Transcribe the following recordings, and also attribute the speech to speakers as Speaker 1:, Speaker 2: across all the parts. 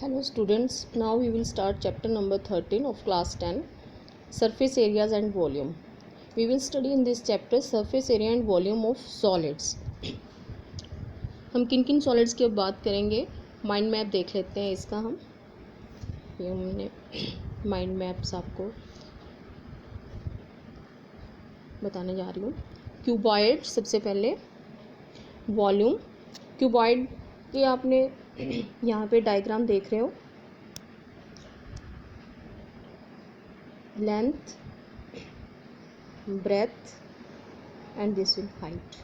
Speaker 1: Hello students, now we will start chapter number 13 of class 10, surface areas and volume. We will study in this chapter surface area and volume of solids. हम किन किन solids की अब बात करेंगे, mind map देख लेते हैं इसका हम. ये हमने माइंड मैप्स आपको बताने जा रही हूँ. क्यूबॉइड सबसे पहले, वॉल्यूम. क्यूबॉइड के आपने यहाँ पे डायग्राम देख रहे हो, length, breadth and this will height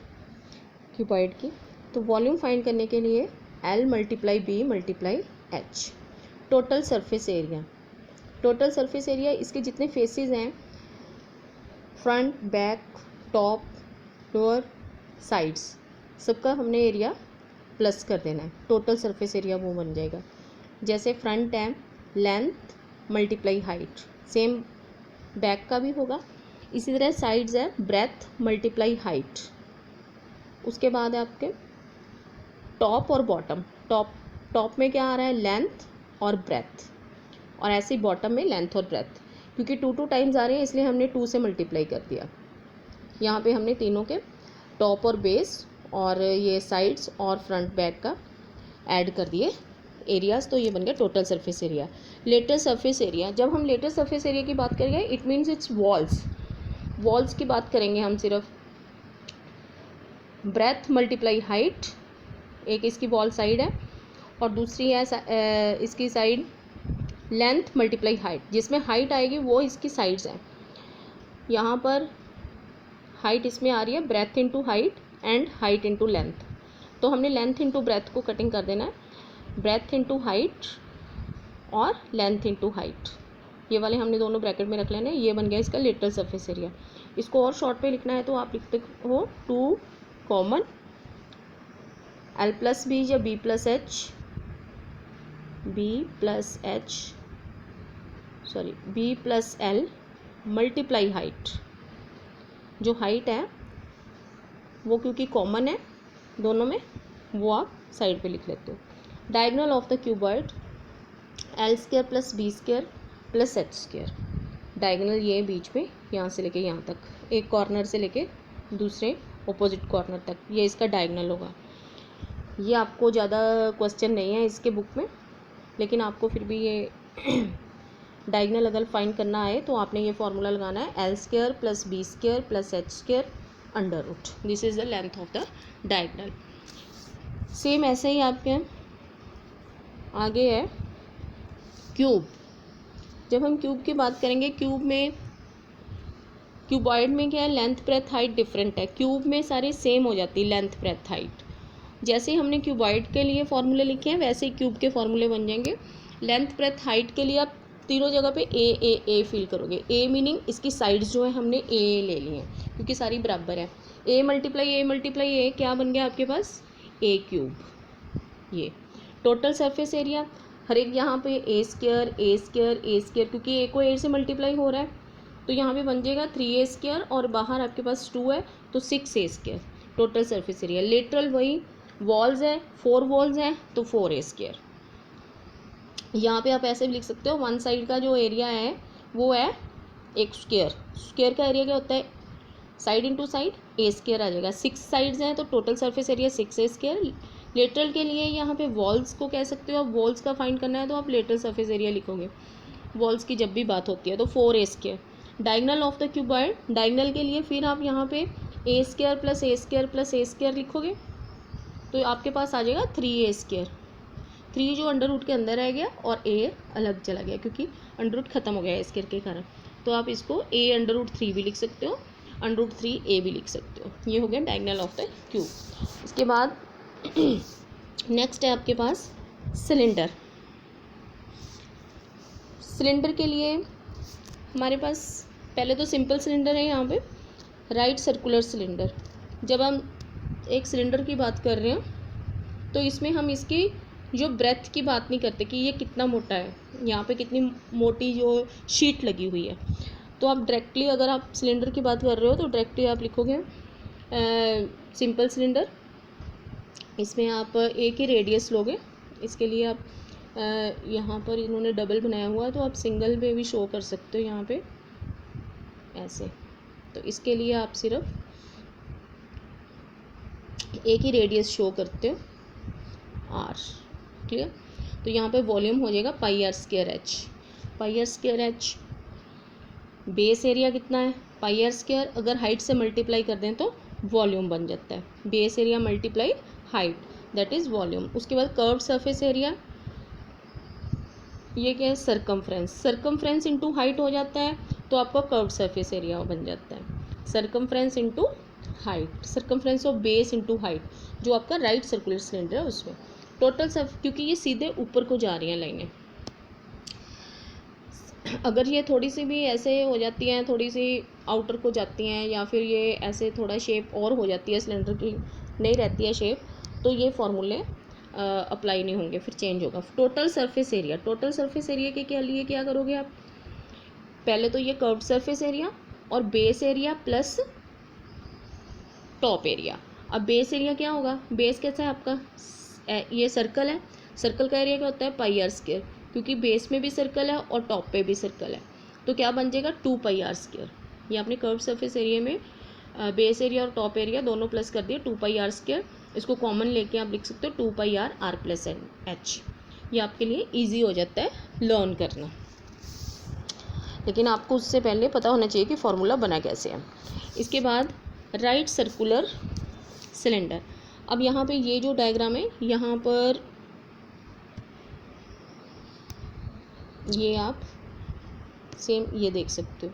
Speaker 1: cuboid की. तो वॉल्यूम फाइंड करने के लिए L multiply B multiply H. Total surface area. Total surface area इसके जितने फेसेस हैं, front, back, top, lower, sides, सबका हमने एरिया प्लस कर देना है. टोटल सरफेस एरिया वो बन जाएगा. जैसे फ्रंट है length multiply height, same back का भी होगा. इसी तरह साइड्स है ब्रेथ मल्टीप्लाई हाइट. उसके बाद है आपके टॉप और बॉटम. टॉप में क्या आ रहा है, लेंथ और ब्रेथ, और ऐसे ही बॉटम में लेंथ और ब्रेथ. क्योंकि 2 टाइम्स आ रहे हैं इसलिए हमने 2 से मल्टीप्लाई कर दिया. यहाँ पे हमने तीनों के टॉप और बेस और ये साइड्स और फ्रंट बैक का ऐड कर दिए एरियाज. तो ये बन गया total surface area. Lateral surface area. जब हम लेटर सरफेस एरिया की बात करेंगे, it means its walls. Walls की बात करेंगे हम सिर्फ. ब्रेथ मल्टीप्लाई हाइट, एक इसकी वॉल साइड है और दूसरी है इसकी साइड लेंथ मल्टीप्लाई हाइट. जिसमें हाइट आएगी वो इसकी साइड्स हैं. यहाँ पर हाइट इसमें आ रही है breath into height and height into length. तो हमने लेंथ इंटू ब्रेथ को कटिंग कर देना है. ब्रेथ इंटू हाइट और लेंथ इंटू हाइट, ये वाले हमने दोनों ब्रैकेट में रख लेना है. ये बन गया इसका लेटरल सरफेस एरिया. इसको और शॉर्ट पे लिखना है तो आप लिखते हो 2 कॉमन L प्लस बी या B plus L multiply height. जो हाइट है वो क्योंकि कॉमन है दोनों में, वो आप साइड पे लिख लेते हो. Diagonal of the cuboid L square plus B square plus H square. Diagonal ये बीच में यहाँ से लेके यहाँ तक, एक कॉर्नर से लेके दूसरे ऑपोजिट कॉर्नर तक, ये इसका डायगोनल होगा. ये आपको ज़्यादा क्वेश्चन नहीं है इसके बुक में, लेकिन आपको फिर भी ये डायगोनल अगर फाइंड करना है तो आपने ये फार्मूला लगाना है. L square plus B square plus H square under root. This is the length of the diagonal. Same ऐसे ही आपके आगे है क्यूब. जब हम क्यूब की बात करेंगे, क्यूबॉइड में क्या है, लेंथ ब्रेथ हाइट डिफरेंट है. क्यूब में सारी सेम हो जाती है लेंथ ब्रेथ हाइट. जैसे ही हमने क्यूबॉइड के लिए फॉर्मूले लिखे हैं वैसे ही क्यूब के फॉर्मूले बन जाएंगे. लेंथ ब्रेथ हाइट के लिए आप तीनों जगह पे ए फील करोगे. ए मीनिंग इसकी साइड्स जो है हमने ए ले लिए हैं क्योंकि सारी बराबर है. ए मल्टीप्लाई ए क्या बन गया आपके पास, ए क्यूब. ये टोटल सरफेस एरिया. हर एक यहाँ पे ए स्क्वायर क्योंकि ए को ए से मल्टीप्लाई हो रहा है तो यहाँ पे बन जाएगा 3A स्क्वायर और बाहर आपके पास 2 है तो 6A square. Total surface area. Lateral वही वॉल्स है, 4 वॉल्स हैं तो 4A स्क्वायर. यहाँ पे आप ऐसे भी लिख सकते हो, वन साइड का जो एरिया है वो है एक स्क्वायर. स्क्वायर का एरिया क्या होता है, साइड इंटू साइड ए स्क्वायर आ जाएगा. 6 साइड्स हैं तो total surface area 6A square. Lateral के लिए यहाँ पे वॉल्स को कह सकते हो आप. वॉल्स का फाइंड करना है तो आप लेटरल सरफेस एरिया लिखोगे. वॉल्स की जब भी बात होती है तो 4A square. Diagonal of the cuboid. Diagonal के लिए फिर आप यहाँ पे ए स्क्वायर प्लस ए स्क्वायर लिखोगे तो आपके पास आ जाएगा 3A स्क्वायर. 3 जो अंडर रूट के अंदर रह गया और ए अलग चला गया क्योंकि अंडर रूट खत्म हो गया है स्क्वायर के कारण. तो आप इसको ए अंडर रूट 3 भी लिख सकते हो, अंडर रूट 3A भी लिख सकते हो. ये हो गया डायगोनल ऑफ द क्यूब. इसके बाद नेक्स्ट है आपके पास सिलेंडर. सिलेंडर के लिए हमारे पास पहले तो सिंपल सिलेंडर है यहाँ पे, राइट सर्कुलर सिलेंडर. जब हम एक सिलेंडर की बात कर रहे हैं तो इसमें हम इसकी जो ब्रेथ की बात नहीं करते कि ये कितना मोटा है, यहाँ पे कितनी मोटी जो शीट लगी हुई है. तो आप डायरेक्टली अगर आप सिलेंडर की बात कर रहे हो तो डायरेक्टली आप लिखोगे सिंपल सिलेंडर. इसमें आप एक ही रेडियस लोगे. इसके लिए आप यहाँ पर इन्होंने डबल बनाया हुआ है, तो आप सिंगल में भी शो कर सकते हो यहाँ पे ऐसे। तो इसके लिए आप सिर्फ एक ही रेडियस शो करते हो आर। क्लियर? तो यहाँ पे वॉल्यूम हो जाएगा pi r square h. Pi r square h base area कितना है पाई आर स्क्वायर, अगर हाइट से मल्टीप्लाई कर दें तो वॉल्यूम बन जाता है। Base area multiply height that is volume. उसके बाद कर्व सरफेस एरिया, ये क्या है सरकमफ्रेंस। सरकमफ्रेंस इंटू हाइट हो जाता है तो आपका कर्व सरफेस एरिया बन जाता है। Circumference into height, circumference of base into height, जो आपका राइट सर्कुलर सिलेंडर है उसमें। टोटल क्योंकि ये सीधे ऊपर को जा रही हैं लाइनें, अगर ये थोड़ी सी भी ऐसे हो जाती हैं, थोड़ी सी आउटर को जाती हैं, या फिर ये ऐसे थोड़ा शेप और हो जाती है सिलेंडर की, नहीं रहती है शेप, तो ये फॉर्मूले अप्लाई नहीं होंगे, फिर चेंज होगा। Total surface area, total surface area के लिए क्या करोगे आप, पहले तो ये कर्व्ड सरफेस एरिया और base area plus top area. अब बेस एरिया क्या होगा, बेस कैसा है आपका, ये सर्कल है, सर्कल का एरिया क्या होता है पाई आर स्क्वायर, क्योंकि बेस में भी सर्कल है और टॉप पे भी सर्कल है, तो क्या बन जाएगा 2 पाई आर स्क्वायर। ये आपने कर्व सरफेस एरिया में बेस एरिया और टॉप एरिया दोनों प्लस कर दिया 2 पाई आर स्क्वायर। इसको कॉमन लेके आप लिख सकते हो 2 pi r r plus n h. ये आपके लिए ईजी हो जाता है लर्न करना, लेकिन आपको उससे पहले पता होना चाहिए कि फॉर्मूला बना कैसे है। इसके बाद राइट सर्कुलर सिलेंडर। अब यहाँ पे ये जो डायग्राम है, यहाँ पर ये आप सेम ये देख सकते हो,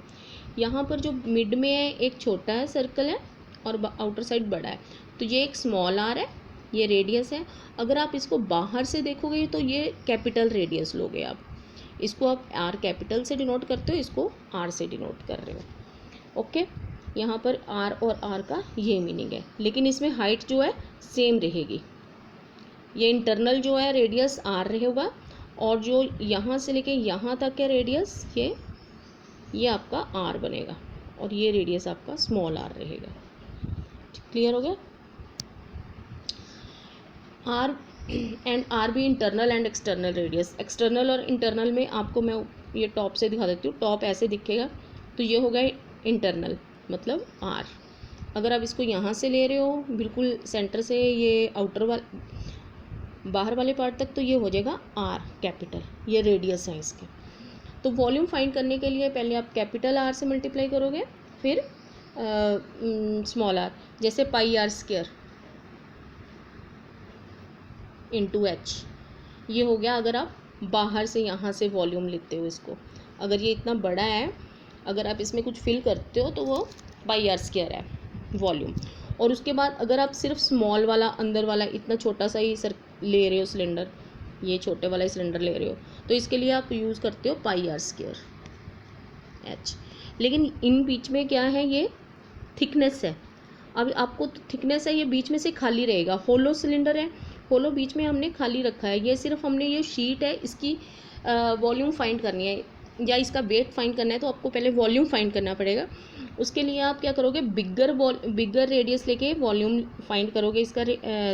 Speaker 1: यहाँ पर जो मिड में है एक छोटा है सर्कल है और आउटर साइड बड़ा है, तो ये एक स्मॉल आर है, ये रेडियस है। अगर आप इसको बाहर से देखोगे तो ये कैपिटल रेडियस लोगे आप, इसको आप आर कैपिटल से डिनोट करते हो, इसको आर से डिनोट कर रहे हो। ओके, यहाँ पर आर और आर का ये मीनिंग है, लेकिन इसमें हाइट जो है सेम रहेगी। ये इंटरनल जो है रेडियस आर रहेगा, और जो यहाँ से लेके यहाँ तक है रेडियस ये आपका आर बनेगा, और ये रेडियस आपका स्मॉल आर रहेगा। क्लियर हो गया? आर एंड आर भी internal and external radius. External और इंटरनल में आपको मैं ये टॉप से दिखा देती हूँ। टॉप ऐसे दिखेगा तो ये होगा इंटरनल, मतलब आर। अगर आप इसको यहाँ से ले रहे हो बिल्कुल सेंटर से ये आउटर बाहर वाले पार्ट तक, तो ये हो जाएगा आर कैपिटल, ये रेडियस है इसके। तो वॉल्यूम फाइंड करने के लिए पहले आप कैपिटल आर से मल्टीप्लाई करोगे, फिर स्मॉल आर, जैसे पाई आर स्क्वायर इंटू एच, ये हो गया अगर आप बाहर से यहाँ से वॉल्यूम लेते हो इसको। अगर ये इतना बड़ा है, अगर आप इसमें कुछ फिल करते हो तो वो पाई आर स्क्वायर है वॉल्यूम। और उसके बाद अगर आप सिर्फ स्मॉल वाला अंदर वाला इतना छोटा सा ही ले रहे हो सिलेंडर, ये छोटे वाला सिलेंडर ले रहे हो, तो इसके लिए आप यूज़ करते हो पाई आर स्क्वायर एच। लेकिन इन बीच में क्या है, ये थिकनेस है। अब आपको थिकनेस है, ये बीच में से खाली रहेगा, होलो सिलेंडर है, होलो बीच में हमने खाली रखा है। ये सिर्फ हमने ये शीट है, इसकी वॉल्यूम फाइंड करनी है या इसका वेट फाइंड करना है, तो आपको पहले वॉल्यूम फाइंड करना पड़ेगा। उसके लिए आप क्या करोगे, बिगर रेडियस लेके वॉल्यूम फाइंड करोगे इसका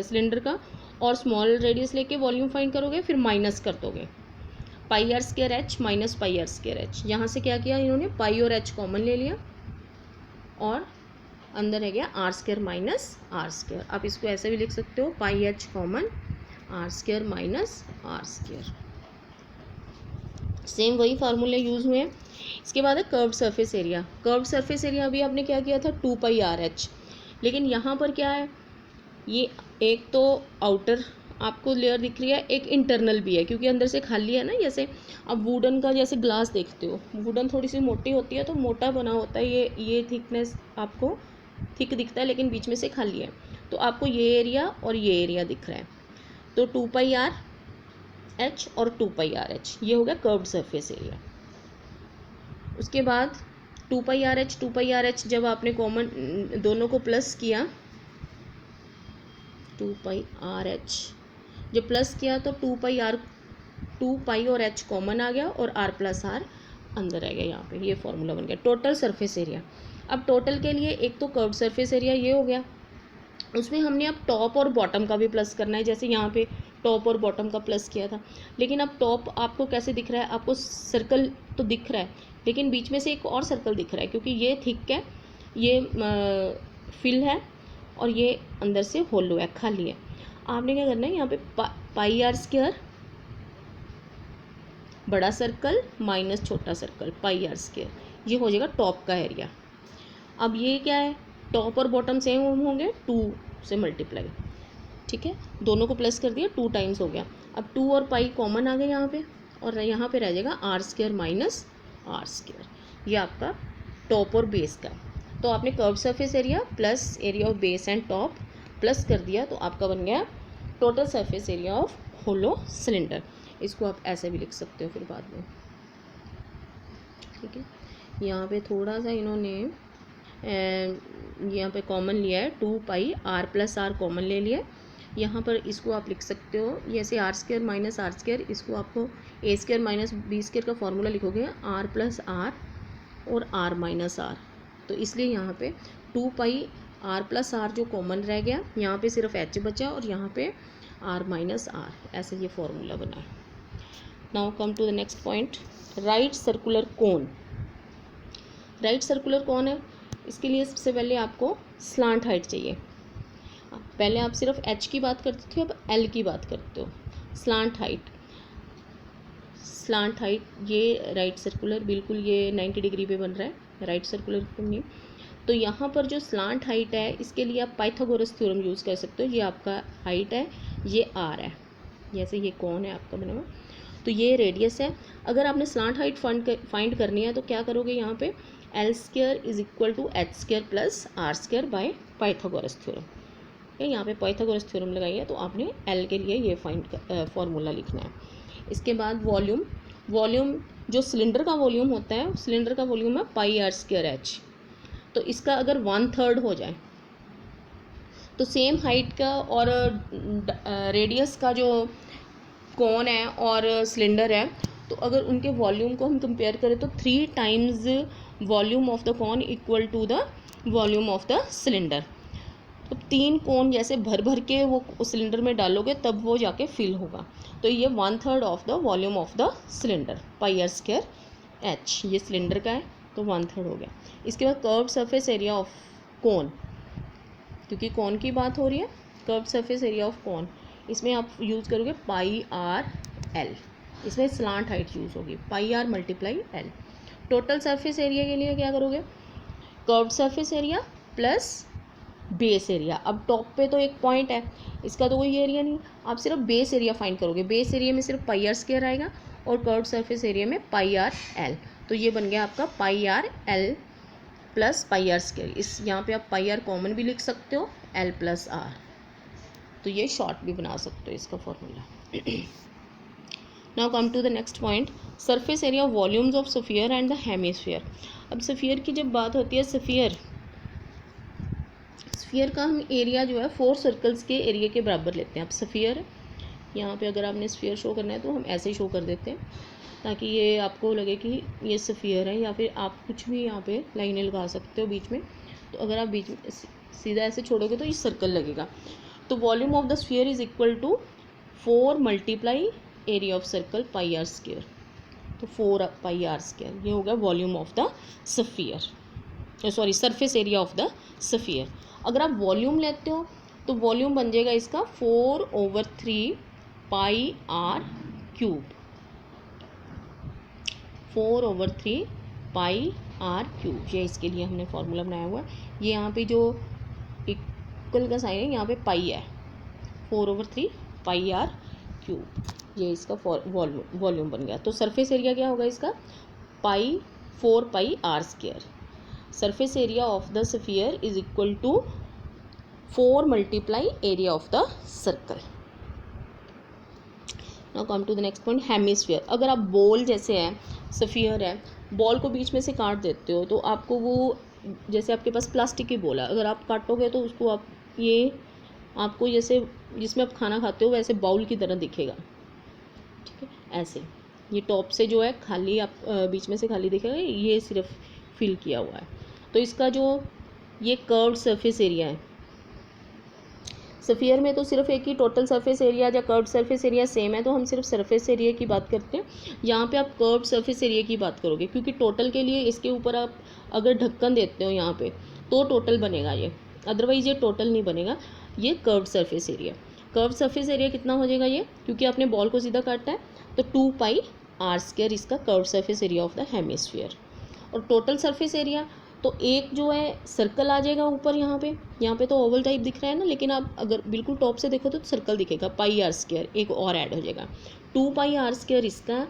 Speaker 1: सिलेंडर का, और स्मॉल रेडियस लेके वॉल्यूम फाइंड करोगे, फिर माइनस कर दोगे pi r square h minus pi r square h. यहाँ से क्या किया इन्होंने, पाई और एच कॉमन ले लिया और अंदर रह गया r square minus r square. आप इसको ऐसे भी लिख सकते हो, pi h common r square minus r square. Same वही फार्मूले यूज़ हुए हैं। इसके बाद है curved surface area. Curved surface area अभी आपने क्या किया था 2 पाई आर एच, लेकिन यहाँ पर क्या है, ये एक तो आउटर आपको लेयर दिख रही है, एक इंटरनल भी है, क्योंकि अंदर से खाली है ना। जैसे अब वुडन का जैसे ग्लास देखते हो, वुडन थोड़ी सी मोटी होती है तो मोटा बना होता है, ये थिकनेस आपको थिक दिखता है, लेकिन बीच में से खाली है, तो आपको ये एरिया और ये एरिया दिख रहा है। तो 2 पाई आर एच और 2 पाई आर एच, ये हो गया कर्व्ड सरफेस एरिया। उसके बाद 2 pi R H 2 pi R H जब आपने कॉमन दोनों को प्लस किया, 2 पाई आर एच जब प्लस किया तो 2 पाई और एच कॉमन आ गया और आर प्लस आर अंदर रह गया। यहाँ पे ये फॉर्मूला बन गया टोटल सरफेस एरिया। अब टोटल के लिए एक तो कर्व्ड सरफेस एरिया ये हो गया, उसमें हमने अब टॉप और बॉटम का भी प्लस करना है। जैसे यहाँ पे टॉप और बॉटम का प्लस किया था। लेकिन अब टॉप आपको कैसे दिख रहा है, आपको सर्कल तो दिख रहा है लेकिन बीच में से एक और सर्कल दिख रहा है, क्योंकि ये थिक है, ये फिल है और ये अंदर से होलो है, खाली है। आपने क्या करना है, यहाँ पे पाई आर स्क्वायर बड़ा सर्कल माइनस छोटा सर्कल पाई आर स्क्वायर, ये हो जाएगा टॉप का एरिया। अब ये क्या है, टॉप और बॉटम सेम होंगे, 2 से मल्टीप्लाई, ठीक है, दोनों को प्लस कर दिया, 2 टाइम्स हो गया। अब 2 और पाई कॉमन आ गए यहाँ पे, और यहाँ पे रह जाएगा r square minus r square, ये आपका टॉप और बेस का। तो आपने curve surface area plus area of base and top plus कर दिया, तो आपका बन गया total surface area of hollow cylinder. इसको आप ऐसे भी लिख सकते हो फिर बाद में, ठीक है। यहाँ पे थोड़ा सा इन्होंने यहाँ पे कॉमन लिया है, 2 pi r plus are common ले लिया है। यहाँ पर इसको आप लिख सकते हो जैसे r square minus r square, इसको आपको a square minus b square का फॉर्मूला लिखोगे आर प्लस आर और आर माइनस आर। तो इसलिए यहाँ पे 2 पाई आर प्लस आर जो कॉमन रह गया, यहाँ पे सिर्फ एच बचा और यहाँ पे आर माइनस आर, ऐसे ये फॉर्मूला बना है। Now come to the next point, right circular cone. Right circular cone है, इसके लिए सबसे पहले आपको स्लांट हाइट चाहिए। पहले आप सिर्फ एच की बात करते थे, अब एल की बात करते हो। स्लांट हाइट, स्लांट हाइट ये राइट सर्कुलर बिल्कुल ये 90 डिग्री पे बन रहा है, राइट सर्कुलर नहीं। तो यहाँ पर जो स्लांट हाइट है, इसके लिए आप पाइथागोरस थ्योरम यूज़ कर सकते हो। ये आपका हाइट है, ये आर है, जैसे ये कौन है आपका बना हुआ, तो ये रेडियस है। अगर आपने स्लांट हाइट फाइंड करनी है तो क्या करोगे, यहाँ पे l square is equal to h square plus r square by Pythagoras theorem. यहाँ पे पाइथागोरस थ्योरम लगाइए, तो आपने एल के लिए ये फॉर्मूला लिखना है। इसके बाद वॉल्यूम, वॉल्यूम जो सिलेंडर का वॉल्यूम होता है, सिलेंडर का वॉल्यूम है पाई आर स्क्वायर एच। तो इसका अगर 1/3 हो जाए तो सेम हाइट का और रेडियस का जो कोन है और सिलेंडर है, तो अगर उनके वॉल्यूम को हम कंपेयर करें तो 3 times volume of the cone equal to the volume of the cylinder. तो 3 कोन जैसे भर भर के वो सिलेंडर में डालोगे तब वो जाके फिल होगा। तो ये 1/3 of the volume of the cylinder pi r square h, ये सिलेंडर का है तो 1/3 हो गया। इसके बाद curve surface area of cone, क्योंकि कोन की बात हो रही है, curve surface area of cone, इसमें आप यूज़ करोगे पाई आर एल, इसमें स्लांट हाइट यूज़ होगी pi r multiply l. Total surface area के लिए क्या करोगे, curve surface area plus base area. अब टॉप पे तो एक पॉइंट है, इसका तो कोई एरिया नहीं, आप सिर्फ बेस एरिया फाइंड करोगे। बेस एरिया में सिर्फ पाई आर स्क्वायर आएगा और कर्व सरफेस एरिया में पाई आर एल। तो ये बन गया आपका pi r l plus pi r square. इस यहाँ पे आप पाई आर कॉमन भी लिख सकते हो, एल प्लस आर, तो ये शॉर्ट भी बना सकते हो इसका formula. Now come to the next point, surface area volumes of sphere and the hemisphere. अब स्फीयर की जब बात होती है, स्फीयर का हम एरिया जो है 4 सर्कल्स के एरिया के बराबर लेते हैं। अब स्फीयर यहाँ पे अगर आपने स्फीयर शो करना है तो हम ऐसे ही शो कर देते हैं ताकि ये आपको लगे कि ये स्फीयर है, या फिर आप कुछ भी यहाँ पे लाइनें लगा सकते हो बीच में। तो अगर आप बीच में सीधा ऐसे छोड़ोगे तो ये सर्कल लगेगा। तो volume of the sphere is equal to 4 multiply area of circle pi r square. तो 4 पाई आर स्क्वायर, ये होगा volume of the sphere, sorry surface area of the sphere. अगर आप वॉल्यूम लेते हो तो वॉल्यूम बन जाएगा इसका 4/3 pi r cube, 4/3 pi r cube, ये इसके लिए हमने फॉर्मूला बनाया हुआ है। ये यहाँ पे जो इक्वल का साइन है, यहाँ पे पाई है, 4/3 पाई आर क्यूब, ये इसका वॉल्यूम बन गया। तो सरफेस एरिया क्या होगा इसका, 4 pi r square. Surface area of the sphere is equal to 4 multiply area of the circle. Now come to the next point, hemisphere. अगर आप बॉल जैसे है, स्फीयर है, बॉल को बीच में से काट देते हो तो आपको वो, जैसे आपके पास प्लास्टिक की बॉल है, अगर आप काटोगे तो उसको आप ये आपको जैसे जिसमें आप खाना खाते हो वैसे बाउल की तरह दिखेगा, ठीक है। ऐसे ये टॉप से जो है खाली, आप बीच में से खाली दिखेगा, ये सिर्फ फिल किया हुआ है। तो इसका जो ये कर्व्ड सरफेस एरिया है, स्फीयर में तो सिर्फ एक ही टोटल सरफेस एरिया या कर्व्ड सरफेस एरिया सेम है, तो हम सिर्फ सरफेस एरिया की बात करते हैं। यहाँ पे आप कर्व्ड सरफेस एरिया की बात करोगे, क्योंकि टोटल के लिए इसके ऊपर आप अगर ढक्कन देते हो यहाँ पे तो टोटल बनेगा ये, अदरवाइज ये टोटल नहीं बनेगा। ये curved surface area, curved surface area कितना हो जाएगा ये, क्योंकि आपने बॉल को सीधा काटना है, तो 2πr² इसका curved surface area of the hemisphere. और टोटल सरफेस एरिया तो एक जो है सर्कल आ जाएगा ऊपर, यहाँ पे तो ओवल टाइप दिख रहा है ना, लेकिन आप अगर बिल्कुल टॉप से देखो तो सर्कल दिखेगा, πr², एक और ऐड हो जाएगा, 2πr² इसका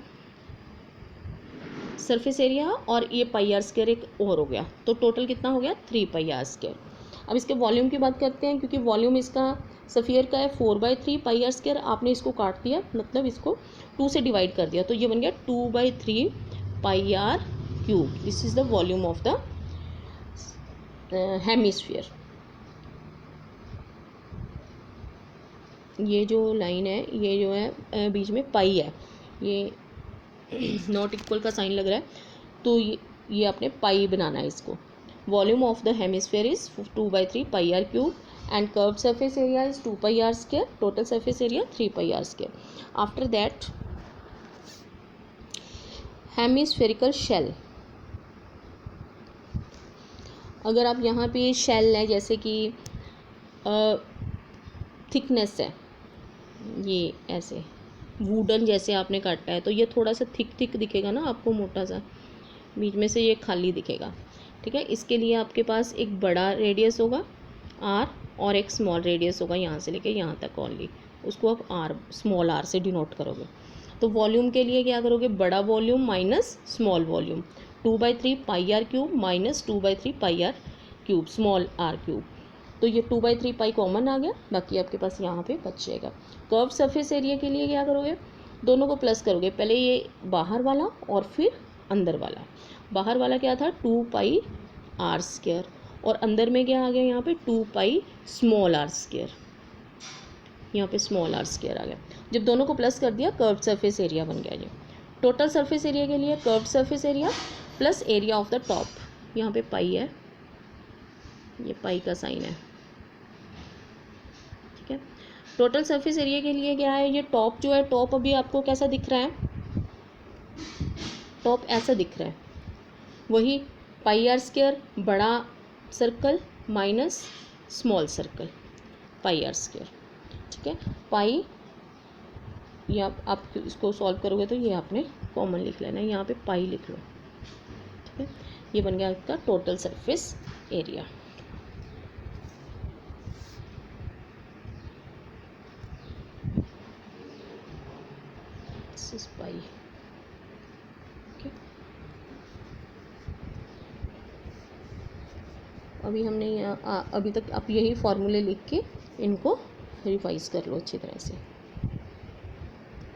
Speaker 1: सरफेस एरिया, और ये πr² एक और हो गया, तो टोटल कितना हो गया 3πr²। अब इसके वॉल्यूम की बात करते हैं, क्योंकि वॉल्यूम इसका सफ़ियर का है 4/3 πr², आपने इसको काट दिया, मतलब इसको 2 से डिवाइड कर दिया, तो ये बन गया 2/3 πr³। This is the volume of the hemisphere. ये जो लाइन है, ये जो है बीच में पाई है, ये नॉट इक्वल का साइन लग रहा है, तो ये आपने पाई बनाना है इसको। Volume of the hemisphere is 2/3 πr³ and curved surface area is 2πr², total surface area 3πr²। After that hemispherical shell, अगर आप यहाँ पे शेल है, जैसे कि थिकनेस है, ये ऐसे वुडन जैसे आपने काटा है, तो ये थोड़ा सा थिक दिखेगा ना आपको, मोटा सा, बीच में से ये खाली दिखेगा, ठीक है। इसके लिए आपके पास एक बड़ा रेडियस होगा r और एक स्मॉल रेडियस होगा यहाँ से लेके यहाँ तक ओनली, उसको आप r स्मॉल r से डिनोट करोगे। तो वॉल्यूम के लिए क्या करोगे, बड़ा volume minus small volume, 2/3 πr³ minus 2/3 πr³ small r³। तो ये 2/3 पाई कॉमन आ गया, बाकी आपके पास यहाँ पे बच जाएगा। कर्व सरफेस एरिया के लिए क्या करोगे, दोनों को प्लस करोगे, पहले ये बाहर वाला और फिर अंदर वाला। बाहर वाला क्या था 2πr², और अंदर में क्या आ गया यहाँ पे 2π स्मॉल r², यहाँ पे स्मॉल r² आ गया। जब दोनों को प्लस कर दिया, कर्व सरफेस एरिया बन गया ये। टोटल सरफेस एरिया के लिए curve surface area plus area of the top, यहाँ पे पाई है, ये पाई का साइन है, ठीक है। टोटल सरफेस एरिया के लिए क्या है, ये टॉप जो है, टॉप अभी आपको कैसा दिख रहा है, टॉप ऐसा दिख रहा है, वही πr² बड़ा circle minus small circle πr², ठीक है। पाई, ये आप इसको सॉल्व करोगे तो ये आपने कॉमन लिख लेना है, यहाँ पे पाई लिख लो, ठीक है। ये बन गया आपका total surface area. This is pi, okay. अभी हमने अभी तक आप यही फॉर्मूले लिख के इनको रिवाइज कर लो अच्छी तरह से।